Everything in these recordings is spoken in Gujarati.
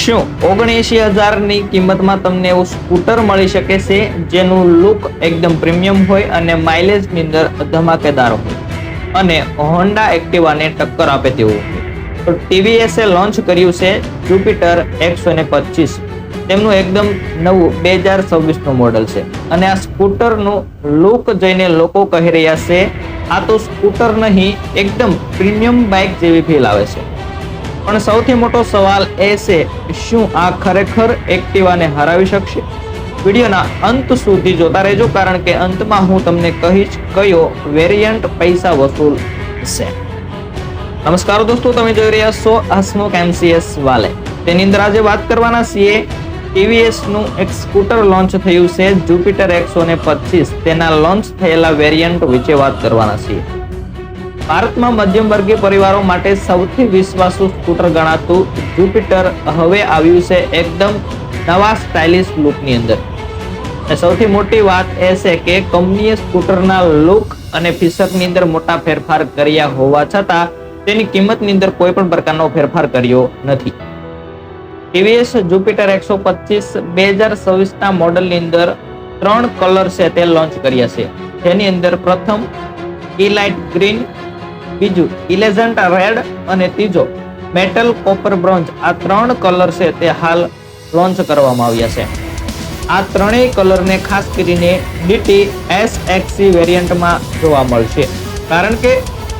શું 79,000 ની કિંમતમાં તમને એવું સ્કૂટર મળી શકે છે જેનું લુક એકદમ પ્રીમિયમ હોય અને માઇલેજ ની અંદર ધમાકેદાર હોય અને હોન્ડા એક્ટિવાને ટક્કર આપે તેવું હોય? તો ટીવીએસે લોન્ચ કર્યું છે જુપિટર 125. તેમનું એકદમ નવું 2026 નું મોડલ છે અને આ સ્કૂટરનું લુક જોઈને લોકો કહી રહ્યા છે આ તો સ્કૂટર નહીં, એકદમ પ્રીમિયમ બાઇક જેવી ફીલ આવે છે. પણ સૌથી મોટો સવાલ એ છે, શું આ ખરેખર એક્ટિવાને હરાવી શકશે? વિડીયોના અંત સુધી જોતા રહેજો, કારણ કે અંતમાં હું તમને કહીશ કયો વેરિયન્ટ પૈસા વસૂલ છે. નમસ્કાર દોસ્તો, તમે જોઈ રહ્યા છો હસમુખ MCS વાલે. તેની અંદર આજે વાત કરવાના છીએ ટીવીએસ નું એક સ્કૂટર લોન્ચ થયું છે જુપિટર 125. તેના લોન્ચ થયેલા વેરિયન્ટ વિશે વાત કરવાના છીએ. ભારતમાં મધ્યમ વર્ગીય પરિવારો માટે સૌથી વિશ્વાસુ સ્કૂટર ગણાતું જુપિટર હવે આવ્યું છે એકદમ નવા સ્ટાઇલિશ લુકની અંદર. સૌથી મોટી વાત એ છે કે કંપનીએ સ્કૂટરના લુક અને ફીચરની અંદર મોટા ફેરફાર કર્યા હોવા છતાં તેની કિંમતની અંદર કોઈ પણ પ્રકારનો ફેરફાર કર્યો નથી. ટીવીએસ જુપિટર 125 2026 ના મોડલની અંદર 3 કલર છે તે લોન્ચ કર્યા છે. જેની અંદર પ્રથમ ઇલાઇટ ગ્રીન, બીજું ઇલેજન્ટ રેડ અને ત્રીજો મેટલ કોપર બ્રોન્ઝ. આ 3 કલર છે તે હાલ લોન્ચ કરવામાં આવ્યા છે. આ ત્રણેય કલરને ખાસ કરીને DT SXC વેરિયન્ટમાં જોવા મળશે, કારણ કે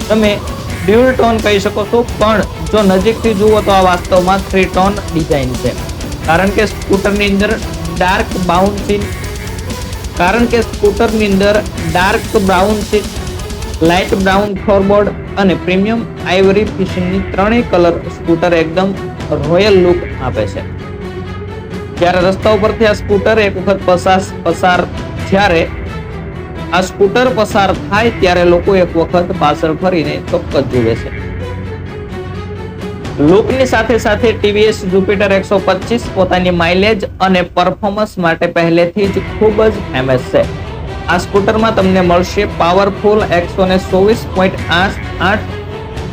તમે ડ્યુઅલ ટોન કહી શકો છો, પણ જો નજીકથી જુઓ તો આ વાસ્તવમાં 3 ટોન ડિઝાઇન છે. કારણ કે સ્કૂટરની અંદર dark brown seat, light brown floorboard અને પ્રીમિયમ આઇવરી ફિનિશની ત્રણેય કલર સ્કૂટર એકદમ રોયલ લુક આપે છે. જ્યારે રસ્તા ઉપરથી આ સ્કૂટર એક વખત પસાર થાય ત્યારે લોકો એક વખત પાછળ ફરીને ચોક્કસ જુએ છે. લુકની સાથે સાથે ટીવીએસ જુપિટર 125 પોતાની માઇલેજ અને પરફોર્મન્સ માટે પહેલેથી જ ખૂબ જ ફેમસ છે. આ સ્કૂટરમાં તમને મળશે પાવરફુલ 124.8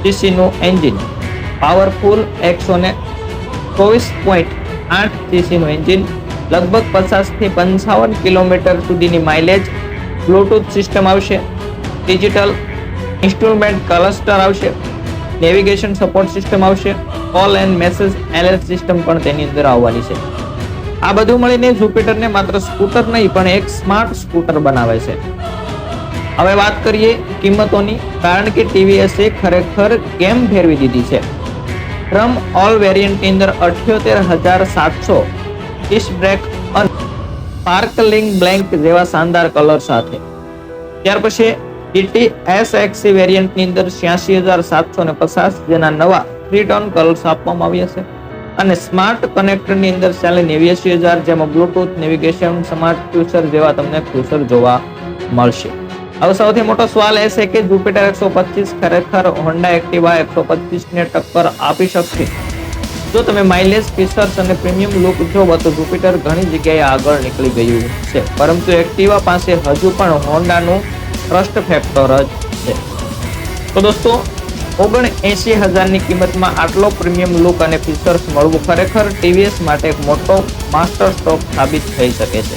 સીસી નું એન્જિન. પાવરફુલ 124.8 સીસી નું એન્જિન, લગભગ 50 થી 55 કિલોમીટર સુધીની માઇલેજ. બ્લૂટૂથ સિસ્ટમ આવશે, ડિજિટલ ઇન્સ્ટ્રુમેન્ટ ક્લસ્ટર આવશે, નેવિગેશન સપોર્ટ સિસ્ટમ આવશે, call and message alert system પણ તેની અંદર આવવાની છે. આ બધું મળીને જુપિટરને માત્ર સ્કૂટર નહીં પણ એક સ્માર્ટ સ્કૂટર બનાવે છે. હવે વાત કરીએ કિંમતોની, કારણ કે ટીવીએસે ખરેખર ગેમ ફેરવી દીધી છે. ડ્રમ ઓલ વેરિયન્ટની અંદર 78,700 ડિસ્ક બ્રેક અને સ્પાર્કલિંગ બ્લેક જેવા શાનદાર કલર સાથે. ત્યાર પછી DT SXC વેરિયન્ટની અંદર 86,750 જેના નવા 3 ટોન કલર્સ આપવામાં આવ્યા છે. અને સ્માર્ટ કનેક્ટરની અંદર 89,000 જેમાં બ્લૂટૂથ, નેવિગેશન, સ્માર્ટ ફ્યુચર જેવા તમને ફ્યુચર જોવા મળશે. હવે સૌથી મોટો સવાલ એ છે કે જુપિટર 125 ખરેખર હોન્ડા એક્ટિવા 125 ને ટક્કર આપી શકશે? જો તમે માઇલેજ, ફીચર્સ અને પ્રીમિયમ લુક જોવો તો જુપિટર ઘણી જગ્યાએ આગળ નીકળી ગયું છે, પરંતુ એક્ટિવા પાસે હજુ પણ હોન્ડાનું ટ્રસ્ટ ફેક્ટર જ છે. તો દોસ્તો, 79,000 ની કિંમતમાં આટલો પ્રીમિયમ લુક અને ફીચર્સ મળવું ખરેખર ટીવીએસ માટે એક મોટો માસ્ટર સ્ટ્રોક સાબિત થઈ શકે છે.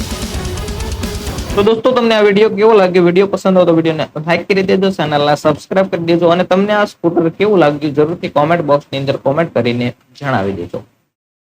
તો દોસ્તો, તમને આ વિડીયો કેવો લાગ્યો? વિડીયો પસંદ હોય તો વિડીયોને લાઈક કરી દેજો, ચેનલને સબસ્ક્રાઇબ કરી દેજો અને તમને આ સ્કૂટર કેવું લાગ્યું જરૂરથી કોમેન્ટ બોક્સની અંદર કોમેન્ટ કરીને જણાવી દેજો.